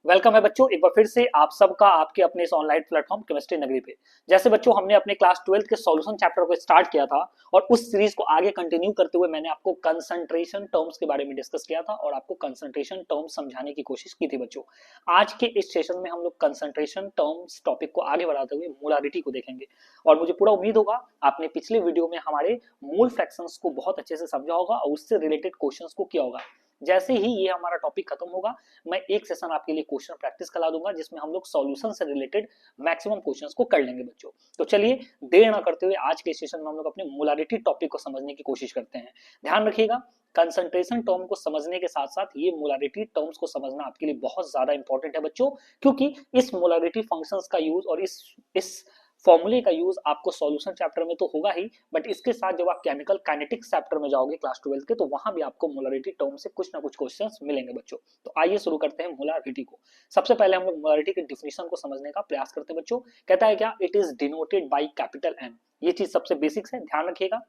Welcome है बच्चों, एक बार फिर से आप सबका आपके अपने इस ऑनलाइन प्लेटफॉर्म केमिस्ट्री नगरी पे। जैसे बच्चों हमने अपने क्लास 12 के सॉल्यूशन चैप्टर को स्टार्ट किया था और उस सीरीज को आगे कंटिन्यू करते हुए मैंने आपको कंसंट्रेशन टर्म्स के बारे में डिस्कस किया था और आपको कंसंट्रेशन टर्म्स समझाने की कोशिश की थी बच्चों। आज के इस सेशन में हम लोग कंसंट्रेशन टर्म्स टॉपिक को आगे बढ़ाते हुए मोलारिटी को देखेंगे और मुझे पूरा उम्मीद होगा आपने पिछले वीडियो में हमारे मोल फ्रैक्शंस को बहुत अच्छे से समझा होगा और उससे रिलेटेड क्वेश्चंस को किया होगा। जैसे ही ये हमारा टॉपिक खत्म होगा मैं एक सेशन आपके लिए क्वेश्चन प्रैक्टिस करा दूंगा जिसमें हम लोग सॉल्यूशन से रिलेटेड मैक्सिमम क्वेश्चंस को कर लेंगे बच्चों। तो चलिए देर ना करते हुए आज के सेशन में हम लोग अपने मोलारिटी टॉपिक को समझने की कोशिश करते हैं। ध्यान रखिएगा, कंसंट्रेशन टर्म को समझने के साथ साथ ये मोलारिटी टर्म्स को समझना आपके लिए बहुत ज्यादा इंपॉर्टेंट है बच्चों, क्योंकि इस मोलारिटी फंक्शंस का यूज और इस फॉर्मूले का यूज आपको सॉल्यूशन चैप्टर में तो होगा ही, बट इसके साथ जब आप केमिकल काइनेटिक्स चैप्टर में जाओगे क्लास 12 के, तो वहां भी आपको मोलारिटी टर्म से कुछ ना कुछ क्वेश्चंस मिलेंगे बच्चों। तो आइए शुरू करते हैं मोलारिटी को। सबसे पहले हम लोग मोलारिटी के डिफिनेशन को समझने का प्रयास करते हैं बच्चों। कहता है क्या, it is denoted by capital M. ये चीज सबसे बेसिक्स है, ध्यान रखिएगा।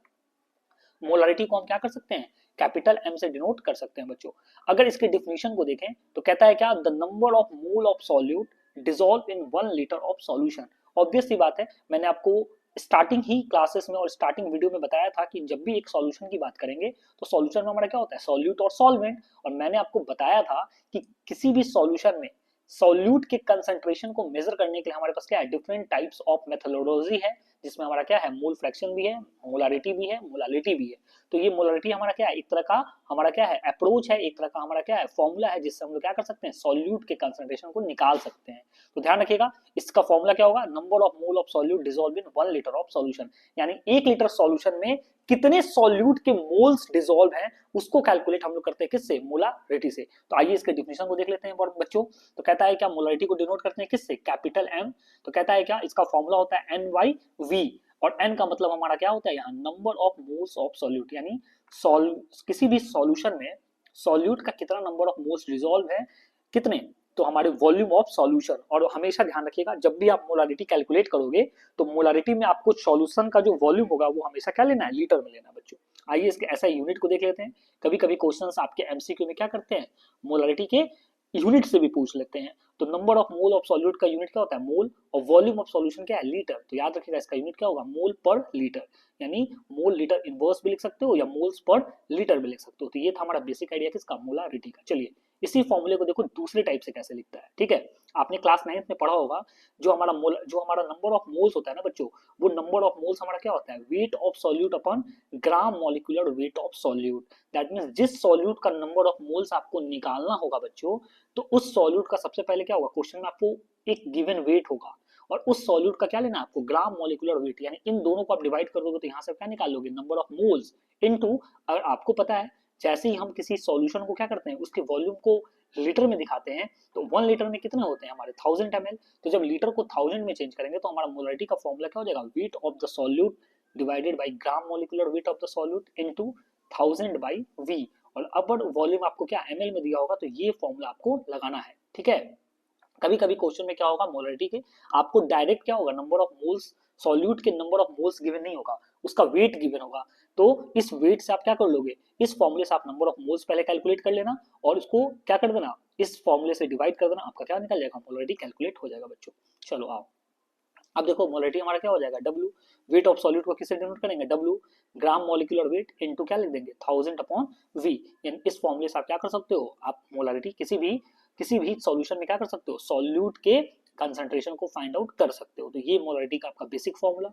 मोलारिटी को हम क्या कर सकते हैं, कैपिटल एम से डिनोट कर सकते हैं बच्चों। अगर इसके डिफिनेशन को देखें तो कहता है क्या, the number of mole of solute dissolve in 1 litre of solution. Obvious सी बात है, मैंने आपको स्टार्टिंग ही क्लासेस में और स्टार्टिंग वीडियो में बताया था कि जब भी एक सॉल्यूशन की बात करेंगे तो सॉल्यूशन में हमारा क्या होता है, सॉल्यूट और सॉल्वेंट। और मैंने आपको बताया था कि किसी भी सॉल्यूशन में सॉल्यूट के कंसंट्रेशन को मेजर करने के लिए हमारे पास क्या है, डिफरेंट टाइप्स ऑफ मेथोडोलॉजी है, जिसमें हमारा क्या है, मोल फ्रैक्शन भी है, मोलारिटी भी है, मोलालिटी भी है। तो ये मोलारिटी हमारा क्या है, एक तरह का हमारा क्या है, अप्रोच है, एक तरह का हमारा क्या है, फॉर्मूला है, जिससे हम लोग क्या कर सकते हैं, सॉल्यूट के कंसंट्रेशन को निकाल सकते हैं। तो ध्यान रखिएगा, इसका फॉर्मूला क्या होगा, number of mole of solute dissolve in 1 litre of solution. यानी 1 लीटर सॉल्यूशन में कितने सॉल्यूट के मोल्स डिसॉल्व हैं उसको कैलकुलेट हम लोग करते हैं किससे, मोलारिटी से। तो आइए इसके डिफिनेशन को देख लेते हैं बच्चों। तो कहता है क्या, मोलारिटी को डिनोट करते हैं किससे, कैपिटल एम। तो कहता है क्या, इसका फॉर्मूला होता है एन बाई वी, और एन का मतलब हमारा क्या होता है यहाँ, number of moles of solute. यानी किसी भी सॉल्यूशन में सॉल्यूट का कितना नंबर ऑफ मोल्स डिसॉल्व है, कितने, तो हमारे वॉल्यूम ऑफ सॉल्यूशन। और हमेशा ध्यान रखिएगा, जब भी आप मोलारिटी कैलकुलेट करोगे तो मोलारिटी में आपको सॉल्यूशन का जो वॉल्यूम होगा वो हमेशा क्या लेना है, लीटर में लेना बच्चों। आइए इसके ऐसा यूनिट को देख लेते हैं। कभी कभी क्वेश्चंस आपके एमसीक्यू में क्या करते हैं, मोलारिटी के यूनिट से भी पूछ लेते हैं। तो number of mole of solute का यूनिट क्या होता है, मोल, और वॉल्यूम ऑफ सॉल्यूशन क्या है, लीटर। तो याद रखिएगा इसका यूनिट क्या होगा, मोल पर लीटर। यानी मोल लीटर इनवर्स भी लिख सकते हो या मोल्स पर लीटर भी लिख सकते हो। तो ये था हमारा बेसिक आइडिया किसका, मोलारिटी का। चलिए इसी फॉर्मूले को देखो दूसरे टाइप से कैसे लिखता है, ठीक है। आपने क्लास 9th में पढ़ा होगा, जो हमारा नंबर ऑफ मोल्स होता है ना बच्चों, वो नंबर ऑफ मोल्स हमारा क्या होता है, weight of solute upon gram molecular weight of solute. That means जिस सॉल्यूट का नंबर ऑफ मोल्स आपको निकालना होगा बच्चों, तो उस सॉल्यूट का सबसे पहले क्या होगा, क्वेश्चन में आपको एक गिवन वेट होगा और उस सॉल्यूट का क्या लेना है आपको, ग्राम मॉलिक्यूलर वेट। यानी इन दोनों को आप डिवाइड कर दोगे तो यहाँ से क्या निकाल लोगे, नंबर ऑफ मोल्स इनटू, अगर आपको पता है जैसे ही हम किसी सॉल्यूशन को क्या करते हैं, उसके वॉल्यूम को लीटर में दिखाते हैं, तो 1 लीटर में कितने होते हैं हमारे, 1000 ml। तो जब लीटर को 1000 में चेंज करेंगे तो हमारा मोलारिटी का फॉर्मूला क्या हो जाएगा, weight of the solute divided by gram molecular weight of the solute into 1000 by V. और अब वॉल्यूम आपको क्या एमएल में दिया होगा, तो ये फॉर्मूला आपको लगाना है, ठीक है। कभी कभी क्वेश्चन में क्या होगा, मोलारिटी के आपको डायरेक्ट क्या होगा, नंबर ऑफ मोल्स, सॉल्यूट के नंबर ऑफ मोल्स गिवन नहीं होगा, उसका वेट गिवन होगा। तो इस वेट से आप क्या कर लोगे, इस फॉर्मूले से आप नंबर ऑफ मोल्स पहले कैलकुलेट कर लेना और उसको क्या कर देना, इस फॉर्मूले से डिवाइड कर देना, आपका क्या निकल जाएगा, मोलारिटी कैलकुलेट हो जाएगा बच्चों। चलो आओ, अब देखो मोलारिटी हमारा क्या हो जाएगा, W। वेट ऑफ सॉल्यूट को किससे डिनोट करेंगे, W, ग्राम मॉलिक्यूलर वेट इनटू क्या लिख देंगे, 1000 अपॉन V। यानी इस फॉर्मूले से आप क्या कर सकते हो, आप मोलारिटी किसी भी सॉल्यूशन में क्या कर सकते हो, सॉल्यूट के कंसंट्रेशन को फाइंड आउट कर सकते हो। तो ये मोलारिटी का आपका बेसिक फॉर्मूला।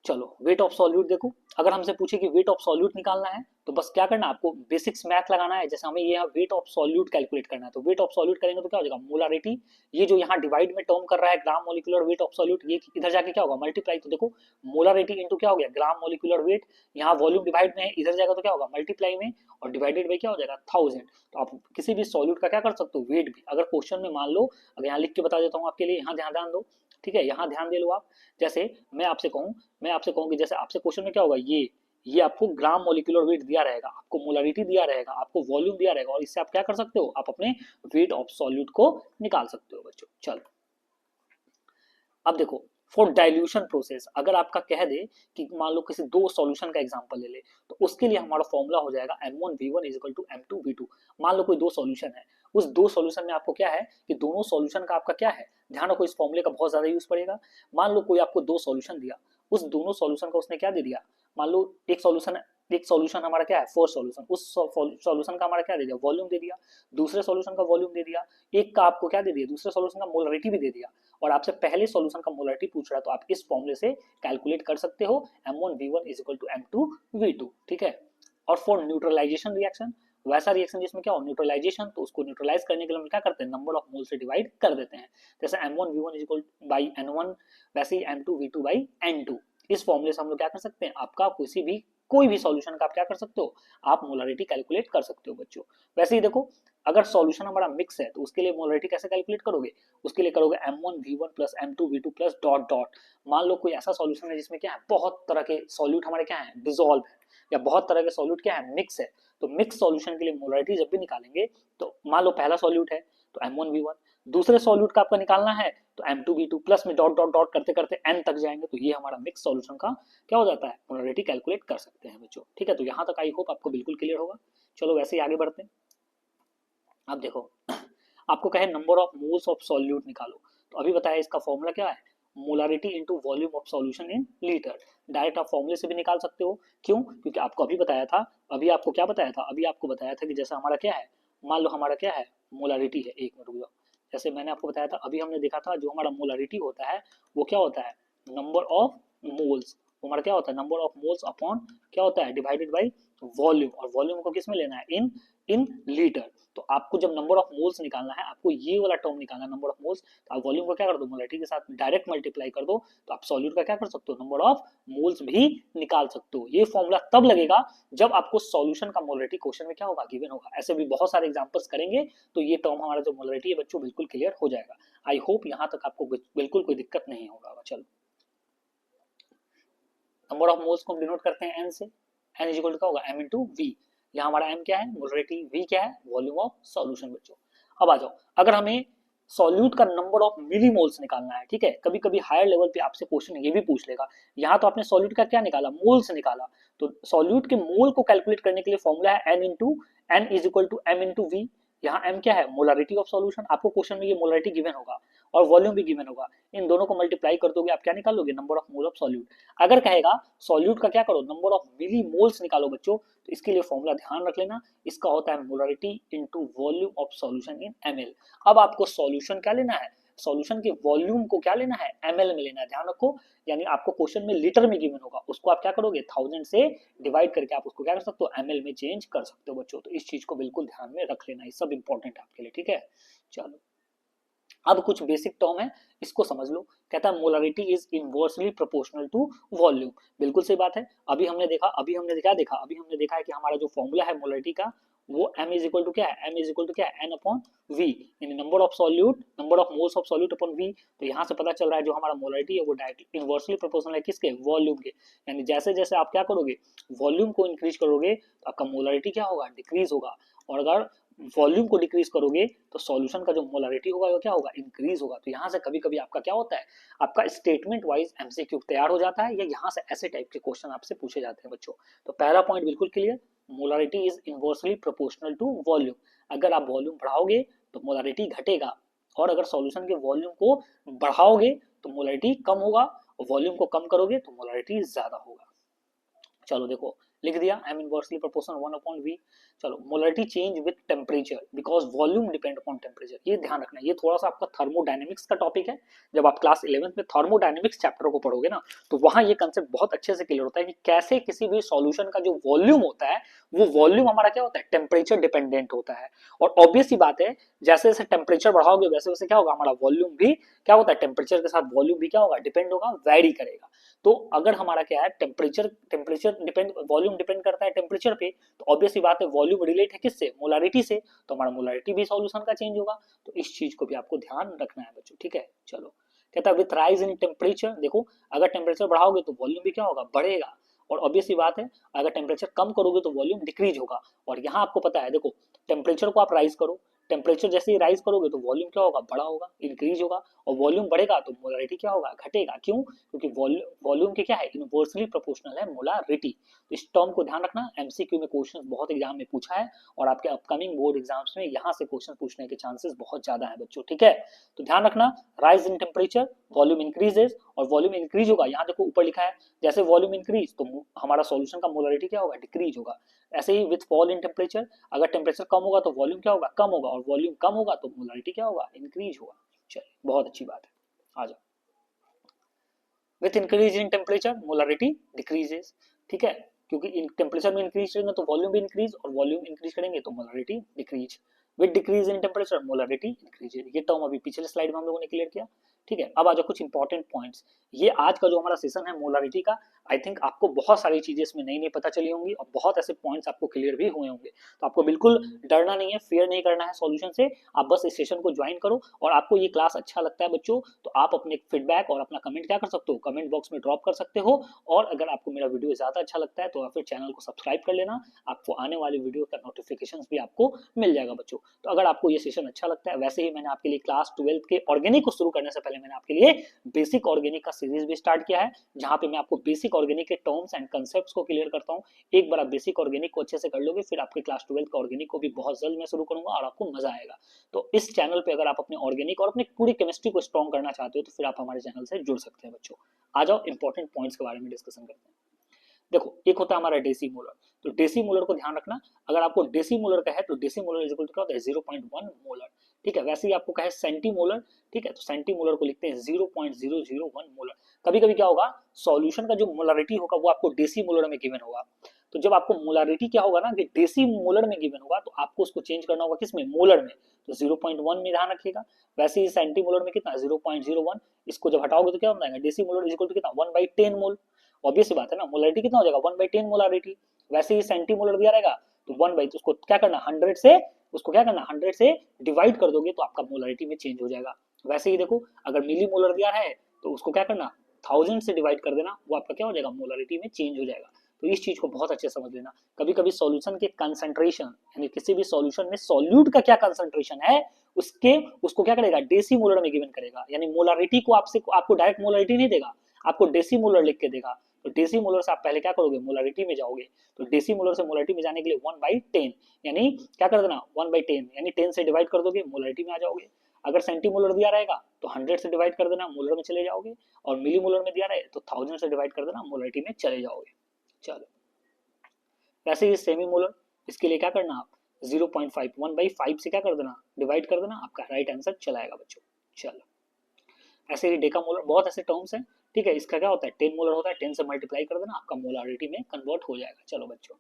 चलो वेट ऑफ सॉल्यूट देखो, अगर हमसे पूछे कि वेट ऑफ सॉल्यूट निकालना है तो बस क्या करना है, आपको बेसिक्स मैथ लगाना है। जैसे हमें ये वेट ऑफ सॉल्यूट कैलकुलेट करना है, तो वेट ऑफ सॉल्यूट करेंगे तो क्या हो जाएगा, मोलारिटी, ये जो यहाँ डिवाइड में टर्म कर रहा है ग्राम मॉलिक्यूलर वेट ऑफ सॉल्यूट, ये इधर जाके क्या होगा, मल्टीप्लाई। तो देखो मोलारिटी इनटू क्या हो गया, ग्राम मॉलिक्यूलर वेट, यहाँ वॉल्यूम डिवाइड में है, इधर जाएगा तो क्या होगा, मल्टीप्लाई में, और डिवाइडेड बाई क्या हो जाएगा, 1000। तो आप किसी भी सॉल्यूट का क्या कर सकते हो, वेट भी। अगर क्वेश्चन में मान लो, अगर यहाँ लिख के बता देता हूँ आपके लिए, यहाँ ध्यान दो, ठीक है, यहाँ ध्यान दे लो आप। जैसे मैं आपसे कहूँ कि जैसे आपसे क्वेश्चन में क्या होगा, ये आपको ग्राम मॉलिक्यूलर वेट दिया रहेगा, आपको मोलारिटी दिया रहेगा, आपको वॉल्यूम दिया रहेगा, और इससे आप क्या कर सकते हो, आप अपने वेट ऑफ सॉल्यूट को निकाल सकते हो बच्चों। चलो अब देखो, फॉर डाइल्यूशन प्रोसेस, अगर आपका कह दे कि मान लो किसी दो सॉल्यूशन का एग्जांपल ले ले, तो उसके लिए हमारा फॉर्मूला हो जाएगा M1V1 is equal to M2V2। मान लो कोई दो सॉल्यूशन है उस दो सॉल्यूशन में आपको क्या है कि दोनों सॉल्यूशन का आपका क्या है, ध्यान रखो इस फॉर्मूले का बहुत ज्यादा यूज पड़ेगा। मान लो कोई आपको दो सॉल्यूशन दिया, उस दोनों सॉल्यूशन का उसने क्या दे दिया, मान लो एक सॉल्यूशन हमारा क्या है फर्स्ट सॉल्यूशन, उस सॉल्यूशन का हमारा क्या दे दिया, वॉल्यूम दे दिया, दूसरे सॉल्यूशन का वॉल्यूम दे दिया, एक का आपको क्या दे दिया, दूसरे सॉल्यूशन का मोलरिटी भी दे दिया, और आपसे पहले सॉल्यूशन का मोलरिटी पूछ रहा है, तो आप इस फॉर्मूले से कैलकुलेट कर सकते हो M1V1 is equal to M2V2, ठीक है। और फॉर न्यूट्रलाइजेशन रिएक्शन, वैसा रिएक्शन जिसमें क्या हो न्यूट्रलाइजेशन, तो उसको न्यूट्रलाइज करने के लिए हम क्या करते हैं, नंबर ऑफ मोल से डिवाइड कर देते हैं, जैसे M1V1 is equal by N1, वैसे ही M2V2 बाई N2। इस फॉर्मूले से हम लोग क्या कर सकते हैं, आपका कोई भी सॉल्यूशन का आप क्या कर सकते हो, आप मोलरिटी कैलकुलेट कर सकते हो बच्चों। वैसे ही देखो अगर सॉल्यूशन हमारा मिक्स है तो उसके लिए मोलरिटी कैसे कैलकुलेट करोगे, उसके लिए करोगे M1V1 plus M2V2 plus dot dot. मान लो कोई ऐसा सॉल्यूशन है जिसमें क्या है बहुत तरह के सॉल्यूट हमारे क्या है डिसॉल्व है, या बहुत तरह के सॉल्यूट क्या है मिक्स है, तो मिक्स सॉल्यूशन के लिए मोलरिटी जब भी निकालेंगे तो मान लो पहला सॉल्यूट है तो M1V1, दूसरे सॉल्यूट का आपका निकालना है तो M2V2 प्लस में डॉट डॉट डॉट करते करते n तक जाएंगे, तो ये हमारा मिक्स सॉल्यूशन का क्या हो जाता है, मोलरिटी कैलकुलेट कर सकते हैं बच्चों, ठीक है। तो यहाँ तक आई होप आपको बिल्कुल क्लियर होगा। चलो वैसे ही आगे बढ़ते हैं। अब देखो आपको कहे number of moles of solute निकालो, तो अभी बताया इसका फॉर्मूला क्या है, molarity into volume of solution in litre. Direct आप फॉर्मूले से भी निकाल सकते हो, क्यों, क्योंकि आपको अभी बताया था, अभी आपको क्या बताया था, अभी आपको बताया था कि जैसे हमारा क्या है, मान लो हमारा क्या है मोलारिटी है, एक मिनट रुक जाओ, जैसे मैंने आपको बताया था, अभी हमने देखा था जो हमारा मोलारिटी होता है वो क्या होता है, नंबर ऑफ मोल्स, हमारा क्या होता है नंबर ऑफ मोल्स अपॉन क्या होता है डिवाइडेड बाई वॉल्यूम, और वॉल्यूम को किस में लेना है, इन इन लीटर। तो आपको जब नंबर ऑफ मोल्स निकालना है, आपको ये वाला टर्म निकालना है नंबर ऑफ मोल्स, तो आप वॉल्यूम को क्या कर दो मोलरिटी के साथ डायरेक्ट मल्टीप्लाई कर दो, तो आप सॉल्यूट का क्या कर सकते हो, नंबर ऑफ मोल्स भी निकाल सकते हो। ये फॉर्मूला तब लगेगा जब आपको सॉल्यूशन का मोलरिटी क्वेश्चन में क्या होगा गिवन होगा, ऐसे भी बहुत सारे एग्जांपल्स करेंगे तो ये टर्म हमारा जो मोलरिटी है बच्चों बिल्कुल क्लियर हो जाएगा। आई होप यहाँ तक आपको बिल्कुल कोई दिक्कत नहीं होगा। चलो नंबर ऑफ मोल्स को हम डिनोट करते हैं n से, n इज इक्वल टू क्या होगा m इंटू वी, यहाँ हमारा m क्या है मोलरिटी, v क्या है वॉल्यूम ऑफ सॉल्यूशन बच्चों। अब आ जाओ अगर हमें सॉल्यूट का नंबर ऑफ मिलीमोल्स निकालना है, ठीक है, कभी कभी हायर लेवल पे आपसे क्वेश्चन ये भी पूछ लेगा, यहाँ तो आपने सॉल्यूट का क्या निकाला मोल्स निकाला, तो सॉल्यूट के मोल को कैलकुलेट करने के लिए फॉर्मूला है n is equal to m into V, यहाँ m क्या है मोलारिटी ऑफ सॉल्यूशन, आपको क्वेश्चन में ये मोलारिटी गिवन होगा और वॉल्यूम भी गिवन होगा, इन दोनों को मल्टीप्लाई कर दोगे आप क्या निकालोगे number of mole of solute. अगर कहेगा सॉल्यूट का क्या करो नंबर ऑफ मिली मोल्स निकालो बच्चों, तो इसके लिए फॉर्मूला ध्यान रख लेना, इसका होता है molarity into volume of solution in ml। अब आपको सॉल्यूशन क्या लेना है, सॉल्यूशन के वॉल्यूम को क्या लेना है ml में लेना है, ध्यान रखो, यानी आपको क्वेश्चन में लीटर में गिवन होगा, उसको आप क्या करोगे 1000 से डिवाइड करके आप उसको क्या कर सकते हो ml में चेंज कर सकते हो बच्चों। तो इस चीज को बिल्कुल ध्यान में रख लेना, ये सब इंपॉर्टेंट है आपके लिए, ठीक है। चलो अब कुछ बेसिक टर्म है इसको समझ लो, कहता है molarity is inversely proportional to volume, बिल्कुल सही बात है। अभी हमने देखा है कि हमारा जो फॉर्मूला है मोलारिटी का वो m इज इक्वल टू क्या है, m इज इक्वल टू क्या है n अपॉन v, यानी number of moles of solute upon v। तो यहाँ से पता चल रहा है जो हमारा मोलारिटी है वो डायरेक्टली इनवर्सली प्रोपोर्शनल है किसके, वॉल्यूम के, यानी जैसे जैसे आप क्या करोगे वॉल्यूम को इंक्रीज करोगे तो आपका मोलारिटी क्या होगा डिक्रीज होगा, और अगर वॉल्यूम को डिक्रीज करोगे तो सॉल्यूशन का जो मोलारिटी होगा वो क्या होगा इंक्रीज होगा। तो यहाँ से कभी कभी आपका क्या होता है, आपका स्टेटमेंट वाइज एमसीक्यू तैयार हो जाता है, या यहाँ से ऐसे टाइप के क्वेश्चन आपसे पूछे जाते हैं बच्चों। तो पहला पॉइंट बिल्कुल clear, molarity is inversely proportional to volume, अगर आप वॉल्यूम बढ़ाओगे तो मोलारिटी घटेगा, और अगर सॉल्यूशन के वॉल्यूम को बढ़ाओगे तो मोलारिटी कम होगा, और वॉल्यूम को कम करोगे तो मोलारिटी ज्यादा होगा। चलो देखो लिख दिया m inversely proportional 1 upon v। चलो molarity change with temperature because volume depend upon temperature, ये ध्यान रखना, ये थोड़ा सा आपका थर्मोडायनेमिक्स का टॉपिक है, जब आप क्लास 11th में थर्मोडायनेमिक्स चैप्टर को पढ़ोगे ना तो वहां ये कंसेप्ट बहुत अच्छे से क्लियर होता है कि कैसे किसी भी सॉल्यूशन का जो वॉल्यूम होता है वो वॉल्यूम हमारा क्या होता है टेम्परेचर डिपेंडेंट होता है, और ऑब्वियस ही बात है जैसे जैसे टेम्परेचर बढ़ाओगे वैसे वैसे क्या होगा हमारा वॉल्यूम भी क्या होता है टेम्परेचर के साथ वॉल्यूम भी क्या होगा डिपेंड होगा, वैरी करेगा। तो अगर हमारा क्या है टेम्परेचर डिपेंड वॉल्यूम डिपेंड करता है टेम्परेचर पे, तो ऑब्वियस ही बात है वॉल्यूम रिलेट है किससे मोलारिटी से, तो हमारा मोलारिटी भी सॉल्यूशन का चेंज होगा। तो इस चीज को भी आपको ध्यान रखना है बच्चों, ठीक है। चलो कहता है विथ राइज इन टेम्परेचर, देखो अगर टेम्परेचर बढ़ाओगे तो वॉल्यूम भी क्या होगा बढ़ेगा, और ऑब्वियस ही बात है अगर टेम्परेचर कम करोगे तो वॉल्यूम डिक्रीज होगा। और यहाँ आपको पता है देखो टेम्परेचर को आप राइज करो, टेम्परेचर जैसे ही राइज करोगे तो वॉल्यूम क्या होगा, बड़ा होगा, इंक्रीज होगा, और वॉल्यूम बढ़ेगा तो मोलारिटी क्या होगा, घटेगा। क्यों? क्योंकि वॉल्यूम के क्या है, इनवर्सली प्रोपोर्शनल है मोलारिटी। तो इस टर्म को ध्यान रखना, एमसीक्यू में क्वेश्चन बहुत एग्जाम में पूछा है और आपके अपकमिंग बोर्ड एग्जाम्स में यहाँ से क्वेश्चन पूछने के चांसेस बहुत ज्यादा है बच्चों, ठीक है। तो ध्यान रखना, rise in temperature volume increases, और वॉल्यूम इंक्रीज होगा, यहाँ देखो ऊपर लिखा है, जैसे वॉल्यूम इंक्रीज तो हमारा सॉल्यूशन का मोलारिटी क्या होगा, डिक्रीज होगा। ऐसे ही विथ फॉल इन टेम्परेचर, अगर टेम्परेचर कम होगा तो वॉल्यूम क्या होगा, कम होगा, और वॉल्यूम कम होगा तो मोलारिटी क्या होगा, इंक्रीज होगा। चलिए बहुत अच्छी बात है, आ जाओ। With increase in temperature molarity decreases, ठीक है, क्योंकि टेम्परेचर में इंक्रीज करेंगे तो वॉल्यूम भी इंक्रीज, और वॉल्यूम इंक्रीज करेंगे तो molarity decrease. With decrease in temperature molarity increase, ये टर्म अभी पिछले स्लाइड में हम लोगों ने क्लियर किया, ठीक है। अब आ जाओ कुछ इंपॉर्टेंट पॉइंट्स। ये आज का जो हमारा सेशन है मोलारिटी का, आई थिंक आपको बहुत सारी चीजें इसमें नई नई पता चली होंगी और बहुत ऐसे पॉइंट्स आपको क्लियर भी हुए होंगे। तो आपको बिल्कुल डरना नहीं है, फेयर नहीं करना है सॉल्यूशन से, आप बस इस सेशन को ज्वाइन करो। और आपको ये क्लास अच्छा लगता है बच्चों तो आप अपने फीडबैक और अपना कमेंट क्या कर सकते हो, कमेंट बॉक्स में ड्रॉप कर सकते हो। और अगर आपको मेरा वीडियो ज्यादा अच्छा लगता है तो फिर चैनल को सब्सक्राइब कर लेना, आपको आने वाली वीडियो का नोटिफिकेशन भी आपको मिल जाएगा बच्चों। तो अगर आपको ये सेशन अच्छा लगता है, वैसे ही मैंने आपके लिए क्लास 12 के ऑर्गेनिक को शुरू करने से पहले मैंने आपके लिए बेसिक ऑर्गेनिक का सीरीज भी स्टार्ट किया है, जहां पे मैं आपको बेसिक ऑर्गेनिक के टर्म्स एंड कंसेप्ट्स को क्लियर करता हूं। एक बार आप बेसिक ऑर्गेनिक को अच्छे से कर लोगे, फिर आपके क्लास 12 का ऑर्गेनिक को भी बहुत जल्द मैं शुरू करूंगा और आपको मजा आएगा। तो इस चैनल पे अगर आप अपने ऑर्गेनिक और अपनी पूरी केमिस्ट्री को स्ट्रॉन्ग करना चाहते हो तो फिर आप हमारे चैनल से जुड़ सकते हैं बच्चों। आ जाओ इंपॉर्टेंट पॉइंट्स के बारे में डिस्कशन करते हैं। देखो, एक होता है हमारा डेसी मोलर, तो डेसी मोलर को ध्यान रखना, अगर आपको डेसी मोलर का है तो डेसी मोलर इक्वल टू क्या होता है, 0.1 मोलर, ठीक है। वैसे ही आपको कहे सेंटी मोलर, ठीक है, तो सेंटी मोलर को लिखते हैं 0.001 मोलर। कभी कभी क्या होगा, सॉल्यूशन का जो मोलरिटी होगा वो आपको डेसी मोलर में गिवन होगा, तो जब आपको मोलरिटी क्या होगा ना कि डेसी मोलर में गिवन होगा तो आपको उसको चेंज करना होगा किसमें, मोलर में, तो 0.1 में ध्यान रखिएगा। वैसे ही सेंटी मोलर में कितना, 0.01, इसको जब हटाओगे तो क्या हो जाएगा, डेसी मोलर इक्वल टू कितना, 1/10 मोल। ऑब्वियस सी बात है ना, मोलरिटी कितना हो जाएगा, 1/10 मोलरिटी। वैसे ही सेंटीमोलर दिया रहेगा तो 1 तो उसको क्या करना, 100 से, उसको क्या करना, 100 से डिवाइड कर दोगे तो आपका मोलरिटी में चेंज हो जाएगा। वैसे ही देखो, अगर मिली मोलर दिया है तो उसको क्या करना, 1000 से डिवाइड कर देना, वो आपका क्या हो जाएगा, मोलरिटी में चेंज हो जाएगा। तो इस चीज को बहुत अच्छे से समझ लेना। कभी कभी सॉल्यूशन के कंसंट्रेशन, यानी किसी भी सॉल्यूशन में सॉल्यूट का क्या कंसंट्रेशन है उसके, उसको क्या करेगा, डेसी मोलर में गिवन करेगा, यानी मोलरिटी को आपसे, आपको डायरेक्ट मोलरिटी नहीं देगा, आपको डेसी मोलर लिख के देगा। तो डेसी मोलर से आप पहले क्या करोगे, मोलरिटी में जाओगे, तो डेसी मोलर से मोलरिटी में जाने के लिए 1/10, यानी क्या कर देना, 1/10 यानी 10 से डिवाइड कर दोगे, मोलरिटी में आ जाओगे। अगर सेंटीमोलर दिया रहेगा तो 100 से डिवाइड कर देना, मोलर में चले जाओगे, और मिली मोलर में दिया रहे तो 1000 से डिवाइड कर देना, मोलरिटी में चले जाओगे। चलो, वैसे ही सेमी मोलर, इसके लिए क्या करना, आप 0.5 1/5 से क्या कर देना, डिवाइड कर देना, आपका राइट आंसर चला आएगा बच्चों। चलो, ऐसे ही डेका मोलर, बहुत ऐसे टर्म्स हैं, ठीक है। इसका क्या होता है, 10 मोलर होता है, 10 से मल्टीप्लाई कर देना, आपका मोलारिटी में कन्वर्ट हो जाएगा। चलो बच्चों,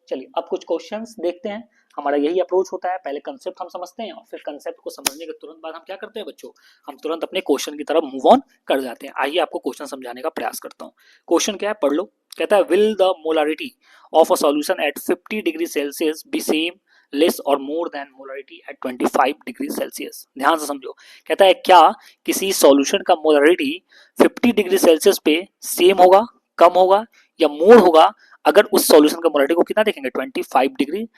चलिए अब कुछ क्वेश्चंस देखते हैं। हमारा यही अप्रोच होता है, पहले कंसेप्ट हम समझते हैं और फिर कंसेप्ट को समझने के तुरंत बाद हम क्या करते हैं बच्चों, हम तुरंत अपने क्वेश्चन की तरफ मूव ऑन कर जाते हैं। आइए आपको क्वेश्चन समझाने का प्रयास करता हूँ। क्वेश्चन क्या है, पढ़ लो। कहता है, will the molarity of a solution at 50 degree Celsius be same less और more than molarity at 25 degree Celsius. ध्यान से समझो, कहता है क्या किसी सॉल्यूशन का मोलारिटी 50 डिग्री सेल्सियस पे सेम होगा, कम होगा या मोर होगा अगर उस सॉल्यूशन का मोलारिटी को कितना देखेंगे, 25 डिग्री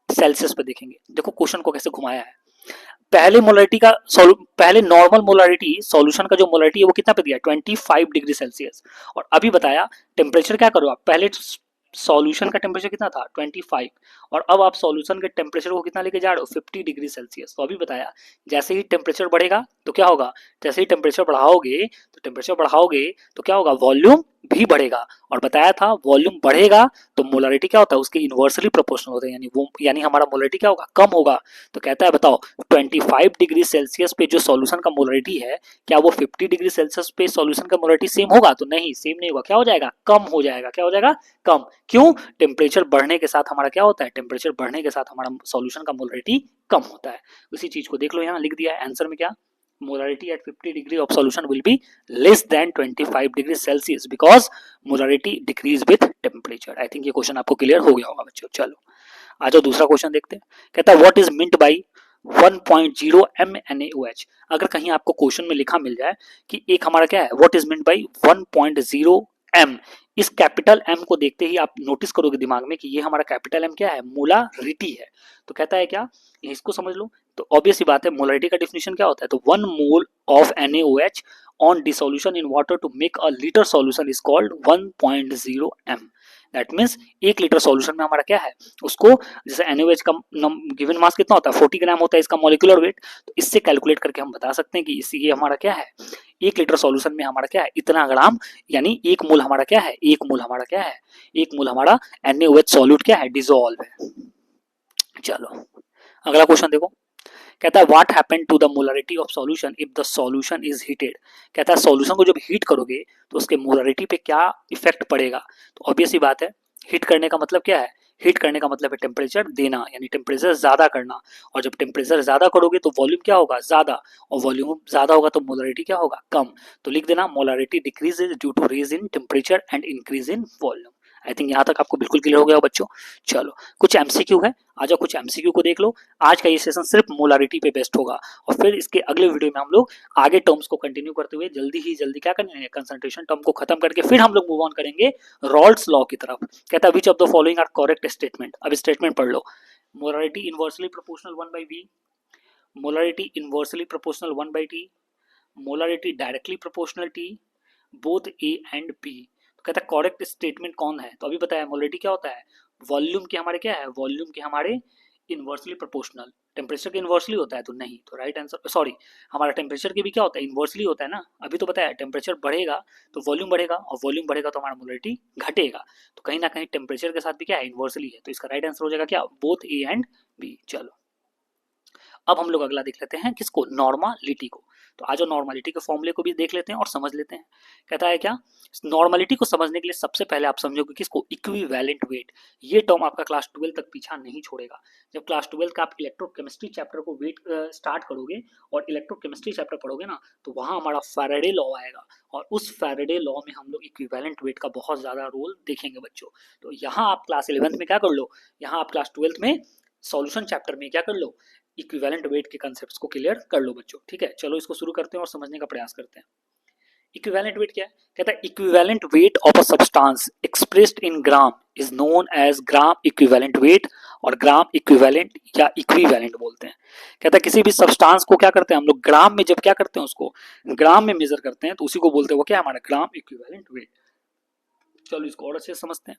सेल्सियस पे देखेंगे। देखो क्वेश्चन को कैसे घुमाया है, पहले मोलारिटी का पहले नॉर्मल मोलारिटी सॉल्यूशन का जो मोलारिटी है वो कितना पे दिया, 25 डिग्री सेल्सियस, और अभी बताया टेम्परेचर क्या करो आप, पहले सॉल्यूशन का टेम्परेचर कितना था, 25, और अब आप सॉल्यूशन के टेम्परेचर को कितना लेके जा रहे हो, 50 डिग्री सेल्सियस। तो अभी बताया जैसे ही टेम्परेचर बढ़ेगा तो क्या होगा, जैसे ही टेम्परेचर बढ़ाओगे तो क्या होगा, वॉल्यूम भी बढ़ेगा, और बताया था वॉल्यूम बढ़ेगा तो मोलारिटी क्या होता है, उसके इनवर्सली प्रोपोर्शनल होता है, यानी वो, यानी हमारा मोलारिटी क्या होगा, कम होगा। तो कहता है बताओ 25 डिग्री सेल्सियस पे जो सॉल्यूशन का मोलारिटी है, क्या वो 50 डिग्री सेल्सियस पे सॉल्यूशन का मोलारिटी सेम होगा, तो नहीं, सेम नहीं होगा, क्या हो जाएगा, कम हो जाएगा। क्या हो जाएगा, कम। क्यों, टेम्परेचर बढ़ने के साथ हमारा क्या होता है, टेम्परेचर बढ़ने के साथ हमारा सॉल्यूशन का मोलारिटी कम होता है। उसी चीज को देख लो, यहाँ लिख दिया है आंसर में क्या, molarity at 50 degree of solution will be less than 25 degrees Celsius because molarity decrease with temperature. I think ये क्वेश्चन आपको क्लियर हो गया होगा बच्चों। चलो आ जाओ दूसरा क्वेश्चन देखते हैं। कहता है what is meant by 1.0 MnAOH। अगर कहीं आपको क्वेश्चन में लिखा मिल जाए कि एक हमारा क्या है, what is meant by 1.0 M, इस कैपिटल M को देखते ही आप नोटिस करोगे दिमाग में कि ये हमारा कैपिटल M क्या है, मोलारिटी है। तो कहता है क्या, इसको समझ लो, तो ऑब्वियस ही बात है मोलरिटी का डिफिनेशन क्या होता है, तो 1 mole of NaOH on dissolution in water to make a litre solution is called 1.0 m। That means 1 litre solution में हमारा क्या है, उसको जैसे NaOH का गिवन मास कितना होता है 40 ग्राम होता है इसका मॉलिक्यूलर वेट, तो इससे कैलकुलेट करके हम बता सकते हैं कि इसी ये हमारा क्या है 1 लीटर सॉल्यूशन में हमारा क्या है इतना ग्राम, यानी 1 मोल हमारा क्या है, 1 मोल हमारा क्या है, 1 मोल हमारा NaOH सॉल्यूट क्या है, डिसॉल्व है। चलो अगला क्वेश्चन देखो, कहता है what happen to the molarity of solution if the solution is heated. कहता है सॉल्यूशन को जब हीट करोगे तो उसके मोलरिटी पे क्या इफेक्ट पड़ेगा, तो ऑब्वियस ही बात है हीट करने का मतलब क्या है, हीट करने का मतलब है टेम्परेचर देना, यानी टेम्परेचर ज्यादा करना, और जब टेम्परेचर ज्यादा करोगे तो वॉल्यूम क्या होगा ज्यादा, और वॉल्यूम ज्यादा होगा तो मोलरिटी क्या होगा कम, तो लिख देना molarity decreases due to rise in temperature and increase in volume. I think यहाँ तक आपको बिल्कुल क्लियर हो गया बच्चों। चलो कुछ एमसीक्यू है, आज कुछ एमसीक्यू को देख लो। आज का ये सेशन सिर्फ मोलारिटी पे बेस्ड होगा और फिर इसके अगले वीडियो में हम लोग आगे टर्म्स को कंटिन्यू करते हुए जल्दी क्या करेंगे, कंसंट्रेशन टर्म को खत्म करके फिर हम लोग मूव ऑन करेंगे रॉल्ड्स लॉ की तरफ। कहता है which of the following are correct statement. अब स्टेटमेंट पढ़ लो, molarity inversely proportional 1/v, molarity inversely proportional 1/t, molarity directly proportional t, both a and b। तो कहता है करेक्ट स्टेटमेंट कौन है, तो अभी बताया मोलरिटी क्या होता है, वॉल्यूम के हमारे क्या है, वॉल्यूम के हमारे इनवर्सली प्रोपोर्शनल, टेम्परेचर के इनवर्सली होता है तो नहीं, तो राइट आंसर सॉरी हमारा टेम्परेचर के भी क्या होता है इनवर्सली होता है ना, अभी तो बताया टेम्परेचर बढ़ेगा तो वॉल्यूम बढ़ेगा और वॉल्यूम बढ़ेगा तो हमारा मोलरिटी घटेगा, तो कहीं ना कहीं टेम्परेचर के साथ भी क्या है इनवर्सली है, तो इसका राइट आंसर हो जाएगा क्या, बोथ ए एंड बी। चलो अब हम लोग अगला देख लेते हैं किसको, नॉर्मालिटी को। तो आज नॉर्मालिटी के फॉर्मूले को भी देख लेते हैं और समझ लेते हैं। कहता है क्या, नॉर्मालिटी को समझने के लिए सबसे पहले आप समझोगे किसको, इक्विवेलेंट वेट। ये टर्म आपका क्लास 12 तक पीछा नहीं छोड़ेगा। जब क्लास 12 का आप इलेक्ट्रोकेमिस्ट्री चैप्टर को वेट स्टार्ट करोगे और इलेक्ट्रोकेमिस्ट्री चैप्टर पढ़ोगे ना, तो वहां हमारा फैराडे लॉ आएगा और उस फैराडे लॉ में हम लोग इक्विवेलेंट वेट का बहुत ज्यादा रोल देखेंगे बच्चों। तो यहाँ आप क्लास 11 में क्या कर लो, यहाँ आप क्लास 12 में सॉल्यूशन चैप्टर में क्या कर लो, इक्विवेलेंट वेट के कांसेप्ट्स को क्लियर कर लो बच्चों। ठीक है, चलो इसको शुरू करते हैं और समझने का प्रयास करते हैं। इक्विवेलेंट वेट क्या है, कहता है equivalent weight of a substance expressed in gram is known as gram equivalent weight, और ग्राम इक्विवेलेंट या इक्विवेलेंट बोलते हैं। कहता है किसी भी सब्सटेंस को क्या करते हैं हम लोग ग्राम में, जब क्या करते हैं उसको ग्राम में मेजर करते हैं तो उसी को बोलते हैं वो क्या है हमारा ग्राम इक्विवेलेंट वेट। चलो इसको और अच्छे से समझते हैं।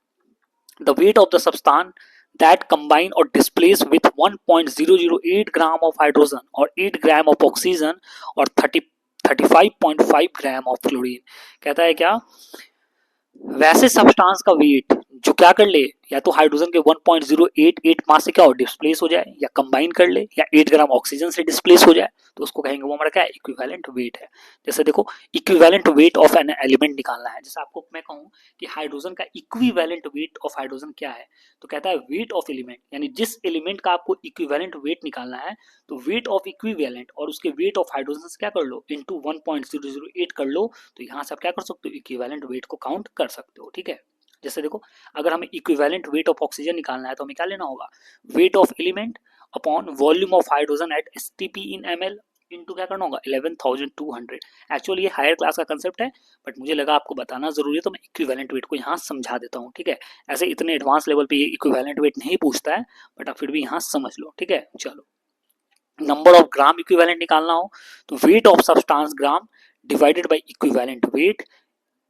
The weight of the substance that combine or displace with 1.008 gram of hydrogen or 8 gram of oxygen or 35.5 gram of chlorine। कहता है क्या, वैसे सब्सटेंस का वेट जो क्या कर ले, या तो हाइड्रोजन के 1.088 मास से क्या हो डिस्प्लेस हो जाए, या कंबाइन कर ले, या 8 ग्राम ऑक्सीजन से डिस्प्लेस हो जाए, तो उसको कहेंगे वो हमारा क्या है इक्विवेलेंट वेट है। जैसे देखो equivalent weight of an element निकालना है, जैसे आपको मैं कहूं कि हाइड्रोजन का इक्विवेलेंट वेट ऑफ हाइड्रोजन क्या है, तो कहता है वेट ऑफ एलिमेंट, यानी जिस एलिमेंट का आपको इक्विवेलेंट वेट निकालना है तो वेट ऑफ इक्विवेलेंट और उसके वेट ऑफ हाइड्रोजन से क्या कर लो इनटू 1.008 कर लो, तो यहाँ से आप क्या कर सकते हो इक्विवेलेंट वेट को काउंट कर सकते हो। ठीक है, जैसे देखो अगर हमें इक्विवेलेंट वेट ऑफ ऑक्सीजन निकालना है तो हमें क्या लेना होगा, weight of element upon volume of hydrogen at STP in ML into क्या करना होगा 11,200। एक्चुअली ये हायर क्लास का कंसेप्ट है बट मुझे लगा आपको बताना जरूरी है तो मैं इक्विवेलेंट वेट को यहाँ समझा देता हूँ। ठीक है, ऐसे इतने एडवांस लेवल पे ये इक्विवेलेंट वेट नहीं पूछता है बट आप फिर भी यहाँ समझ लो। ठीक है, चलो नंबर ऑफ ग्राम इक्विवेलेंट निकालना हो तो weight of substance gram divided by equivalent weight,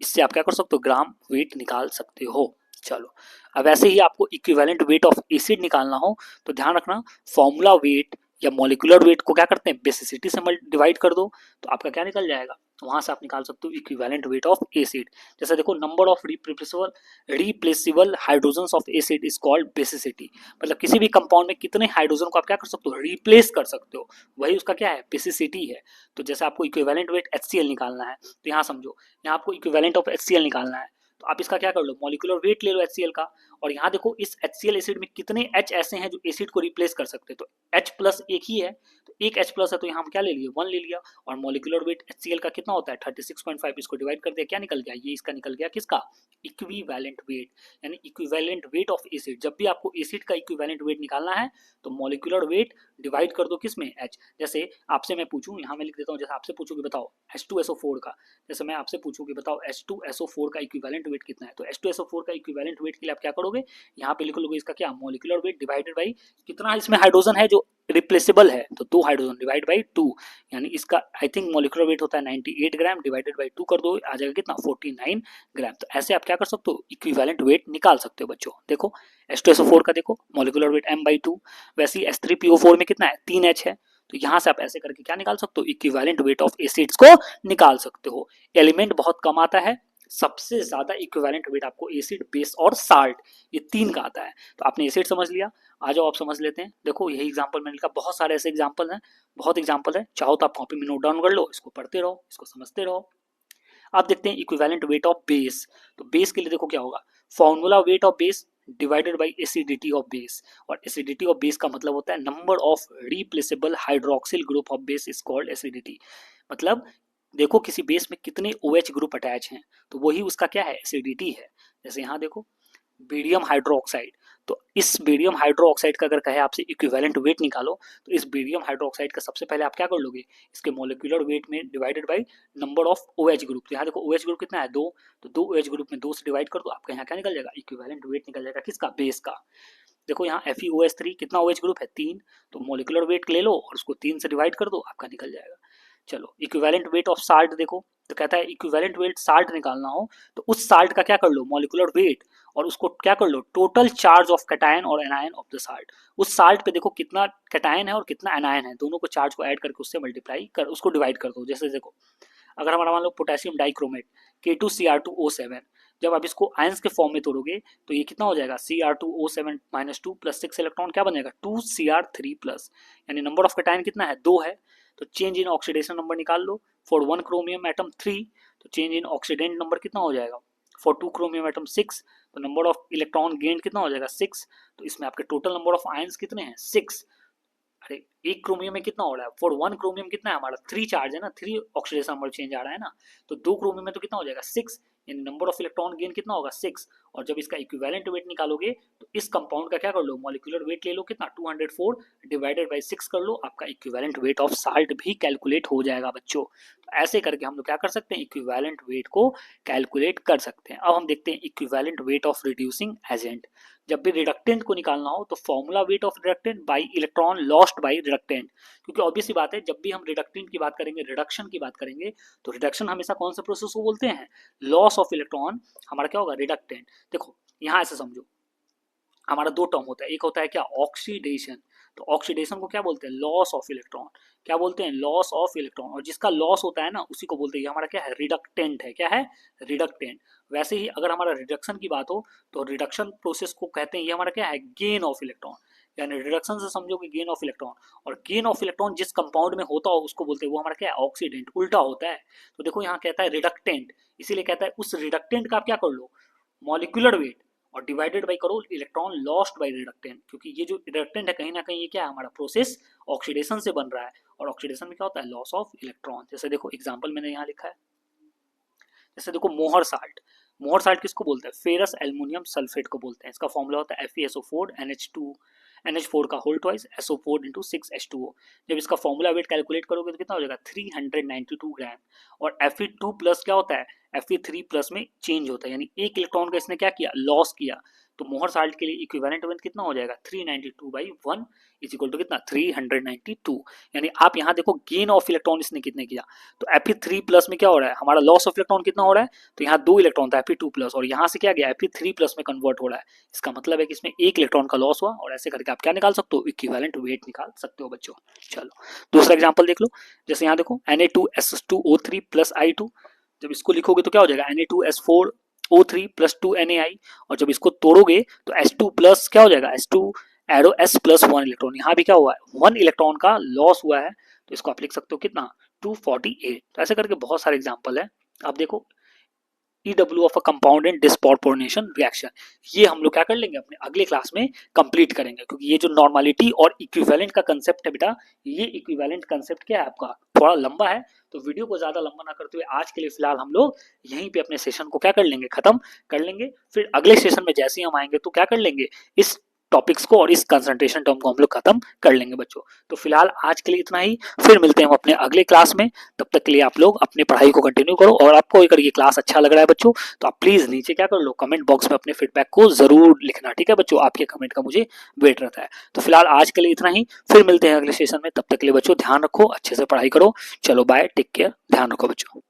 इससे आप क्या कर सकते हो ग्राम वेट निकाल सकते हो। चलो अब ऐसे ही आपको इक्विवेलेंट वेट ऑफ एसिड निकालना हो तो ध्यान रखना फॉर्मूला वेट या मॉलिक्यूलर वेट को क्या करते हैं बेसिसिटी से डिवाइड कर दो तो आपका क्या निकल जाएगा, तो वहां से आप निकाल सकते हो इक्विवेलेंट वेट ऑफ एसिड। जैसे देखो number of replaceable hydrogens of acid is called basicity, मतलब किसी भी कंपाउंड में कितने हाइड्रोजन को आप क्या कर सकते हो रिप्लेस कर सकते हो, वही उसका क्या है बेसिसिटी है। तो जैसे आपको इक्विवेलेंट वेट HCl निकालना है तो यहाँ समझो यहाँ आपको इक्विवेलेंट ऑफ HCl निकालना है तो आप इसका क्या कर लो मॉलिक्यूलर वेट ले लो HCl का, और यहाँ देखो इस HCl एसिड में कितने H ऐसे हैं जो एसिड को रिप्लेस कर सकते हैं, तो H प्लस एक ही है तो एक H प्लस है तो यहाँ हम क्या ले लिए 1 ले लिया, और मॉलिक्यूलर वेट HCl का कितना होता है 36.5, इसको डिवाइड कर दिया क्या निकल गया, ये इसका निकल गया किसका इक्विवेलेंट वेट, यानी इक्विवेलेंट वेट ऑफ एसिड। जब भी आपको एसिड का इक्विवेलेंट वेट निकालना है तो मॉलिक्यूलर वेट डिवाइड कर दो किसमें H। जैसे आपसे मैं पूछूं यहाँ मैं लिख देता हूँ, जैसे आपसे पूछूं कि बताओ H2SO4 का, जैसे मैं आपसे पूछूं कि बताओ H2SO4 का इक्विवेलेंट वेट कितना है, तो H2SO4 का इक्विवेलेंट वेट के लिए आप क्या करोगे करोगे, यहाँ पे लिख लोगे इसका क्या मॉलिक्यूलर वेट डिवाइडेड बाई कितना इसमें हाइड्रोजन है जो रिप्लेसेबल है, तो 2 हाइड्रोजन डिवाइड बाई 2, यानी इसका आई थिंक मॉलिक्यूलर वेट होता है 98 ग्राम, डिवाइडेड बाई 2 कर दो आ जाएगा कितना 49 ग्राम। तो ऐसे आप क्या कर सकते हो इक्विवेलेंट वेट निकाल सकते हो बच्चों। देखो H2SO4 का देखो मॉलिक्यूलर वेट m/2, वैसे ही H3PO4 में कितना है 3H है, तो यहाँ से आप ऐसे करके क्या निकाल सकते हो इक्विवेलेंट वेट ऑफ एसिड्स को निकाल सकते हो। एलिमेंट बहुत कम आता है, सबसे ज्यादा इक्विवेलेंट वेट आपको एसिड बेस और साल्ट ये 3 का आता है। तो आपने एसिड समझ लिया, आ जाओ आप समझ लेते हैं। देखो यही एग्जांपल मैंने लिखा, बहुत सारे ऐसे एग्जांपल हैं, बहुत एग्जांपल है, चाहो तो आप कॉपी में नोट डाउन कर लो, इसको पढ़ते रहो, इसको समझते रहो। आप देखते हैं इक्विवेलेंट वेट ऑफ बेस, तो बेस के लिए देखो क्या होगा formula weight of base divided by acidity of base, और एसिडिटी ऑफ बेस का मतलब होता है number of replaceable hydroxyl group of base is called acidity. मतलब देखो किसी बेस में कितने OH ग्रुप अटैच हैं, तो वही उसका क्या है एसिडिटी है। जैसे यहाँ देखो बेरियम हाइड्रोक्साइड, तो इस बेरियम हाइड्रोक्साइड का अगर कहे आपसे इक्विवेलेंट वेट निकालो, तो इस बेरियम हाइड्रोक्साइड का सबसे पहले आप क्या कर लोगे इसके मॉलिक्यूलर वेट में divided by number of OH group. तो यहाँ देखो OH ग्रुप कितना है 2, तो 2 OH ग्रुप में 2 से डिवाइड कर दो, आपका यहाँ क्या निकल जाएगा इक्विवेलेंट वेट निकल जाएगा किसका बेस का। देखो यहाँ FeOH3 कितना OH ग्रुप है 3, तो मॉलिक्यूलर वेट ले लो और उसको 3 से डिवाइड कर दो, आपका निकल जाएगा। चलो इक्विवेलेंट वेट ऑफ साल्ट देखो, तो कहता है इक्विवेलेंट वेट साल्ट निकालना हो तो उस साल्ट का क्या कर लो मॉलिक्यूलर वेट, और उसको क्या कर लो टोटल चार्ज ऑफ कैटायन और एनायन ऑफ द साल्ट। उस साल्ट पे देखो कितना कैटायन है और कितना एनायन है, दोनों को चार्ज को ऐड करके उससे मल्टीप्लाई कर उसको डिवाइड कर दो। जैसे देखो अगर हमारा मान लो पोटेशियम डाइक्रोमेट K2Cr2O7, जब आप इसको आयंस के फॉर्म में तोड़ोगे तो ये कितना हो जाएगा Cr2O7-2 प्लस 6 इलेक्ट्रॉन क्या बनेगा 2Cr3 प्लस, यानी नंबर ऑफ कैटायन कितना है 2 है, तो चेंज इन ऑक्सीडेशन नंबर निकाल लो फॉर 1 क्रोमियम एटम 3, तो चेंज इन ऑक्सीडेंट नंबर कितना हो जाएगा फॉर 2 क्रोमियम एटम 6, तो नंबर ऑफ इलेक्ट्रॉन गेन कितना हो जाएगा 6, तो इसमें आपके टोटल नंबर ऑफ आयंस कितने हैं 6। अरे एक क्रोमियम में कितना हो रहा है फॉर 1 क्रोमियम कितना है हमारा 3 चार्ज है ना, 3 ऑक्सीडेशन नंबर चेंज आ रहा है ना, तो 2 क्रोमियम में तो कितना हो जाएगा 6, यानी नंबर ऑफ इलेक्ट्रॉन गेन कितना होगा 6। और जब इसका इक्विवेलेंट वेट निकालोगे तो इस कंपाउंड का क्या कर लो मॉलिक्यूलर वेट ले लो कितना 204 डिवाइडेड बाय 6 कर लो, आपका इक्विवेलेंट वेट ऑफ साल्ट भी कैलकुलेट हो जाएगा बच्चों। तो ऐसे करके हम लोग क्या कर सकते हैं इक्विवेलेंट वेट को कैलकुलेट कर सकते हैं। अब हम देखते हैं equivalent weight of reducing agent. जब भी रिडक्टेंट को निकालना हो तो formula weight of reductant bye electron lost by reductant, क्योंकि ऑब्वियस बात है जब भी हम रिडक्टेंट की बात करेंगे रिडक्शन की बात करेंगे तो रिडक्शन हमेशा कौन से प्रोसेस को बोलते हैं लॉस ऑफ इलेक्ट्रॉन, हमारा क्या होगा रिडक्टेंट। देखो यहाँ ऐसे समझो हमारा दो टर्म होता है, एक होता है क्या ऑक्सीडेशन, तो ऑक्सीडेशन को क्या बोलते हैं लॉस ऑफ इलेक्ट्रॉन, क्या बोलते हैं लॉस ऑफ इलेक्ट्रॉन, और जिसका लॉस होता है ना उसी को बोलते हैं हमारा क्या है रिडक्टेंट है, क्या है रिडक्टेंट। वैसे ही अगर हमारा रिडक्शन की बात हो तो रिडक्शन प्रोसेस को कहते हैं ये हमारा क्या है गेन ऑफ इलेक्ट्रॉन, यानी रिडक्शन से समझो कि गेन ऑफ इलेक्ट्रॉन, और गेन ऑफ इलेक्ट्रॉन जिस कंपाउंड में होता हो उसको बोलते हैं वो हमारा क्या है ऑक्सीडेंट, उल्टा होता है। तो देखो यहाँ कहता है रिडक्टेंट, इसीलिए कहता है उस रिडक्टेंट का आप क्या कर लो मॉलिक्यूलर वेट और डिवाइडेड बाई करो इलेक्ट्रॉन लॉस्ट बाई रिडक्टेंट, क्योंकि ये जो रिडक्टेंट है कहीं ना कहीं ये क्या है हमारा प्रोसेस ऑक्सीडेशन से बन रहा है, और ऑक्सीडेशन में क्या होता है लॉस ऑफ इलेक्ट्रॉन। जैसे देखो एग्जांपल मैंने यहाँ लिखा है, जैसे देखो मोहर साल्ट, मोहर साल्ट किसको बोलते हैं फेरस एल्युमिनियम सल्फेट को बोलते हैं, इसका फॉर्मूला होता है FeSO4 NH4 का whole twice SO4 into 6H2O। जब इसका फॉर्मूला वेट कैलकुलेट करोगे तो कितना हो जाएगा 392 ग्राम, और Fe2 प्लस क्या होता है Fe3 प्लस में चेंज होता है, यानी एक इलेक्ट्रॉन का इसने क्या किया लॉस किया, तो मोहर साल्ट के लिए इक्विवेलेंट वेट कितना हो जाएगा 392/1 इज इक्वल टू कितना 392, यानी आप यहाँ देखो गेन ऑफ इलेक्ट्रॉन इसने कितने किया, तो Fe3 प्लस में क्या हो रहा है हमारा लॉस ऑफ इलेक्ट्रॉन कितना हो रहा है, तो यहाँ 2 इलेक्ट्रॉन था Fe2 प्लस और यहाँ से क्या गया Fe3 प्लस में कन्वर्ट हो रहा है, इसका मतलब है कि इसमें एक इलेक्ट्रॉन का लॉस हुआ, और ऐसे करके आप क्या निकाल सकते हो इक्विवेलेंट वेट निकाल सकते हो बच्चों। चलो दूसरा एग्जाम्पल देख लो, जैसे यहाँ देखो Na2S2O3 प्लस I2, जब इसको लिखोगे तो क्या हो जाएगा Na2S4O3 प्लस 2NaI, और जब इसको तोड़ोगे तो S2 प्लस क्या हो जाएगा S2 arrow S plus 1 electron, यहाँ भी क्या हुआ है 1 इलेक्ट्रॉन का लॉस हुआ है, तो इसको आप लिख सकते हो कितना 248। तो ऐसे करके बहुत सारे एग्जाम्पल है। आप देखो EW of a compound in disproportionation reaction, ये हम लोग क्या कर लेंगे अपने अगले क्लास में कंप्लीट करेंगे, क्योंकि ये जो नॉर्मलिटी और इक्विवेलेंट का कंसेप्ट है बेटा, ये इक्विवेलेंट कंसेप्ट क्या है आपका थोड़ा लंबा है, तो वीडियो को ज्यादा लंबा ना करते हुए आज के लिए फिलहाल हम लोग यहीं पे अपने सेशन को क्या कर लेंगे खत्म कर लेंगे, फिर अगले सेशन में जैसे ही हम आएंगे तो क्या कर लेंगे इस टॉपिक्स को और इस कंसंट्रेशन टर्म को हम लोग खत्म कर लेंगे बच्चों। तो फिलहाल आज के लिए इतना ही, फिर मिलते हैं हम अपने अगले क्लास में। तब तक के लिए आप लोग अपनी पढ़ाई को कंटिन्यू करो, और आपको अगर ये क्लास अच्छा लग रहा है बच्चों तो आप प्लीज नीचे क्या कर लो, कमेंट बॉक्स में अपने फीडबैक को जरूर लिखना, ठीक है बच्चों, आपके कमेंट का मुझे वेट रहता है। तो फिलहाल आज के लिए इतना ही, फिर मिलते हैं अगले सेशन में। तब तक के लिए बच्चों ध्यान रखो, अच्छे से पढ़ाई करो। चलो बाय, टेक केयर, ध्यान रखो बच्चों।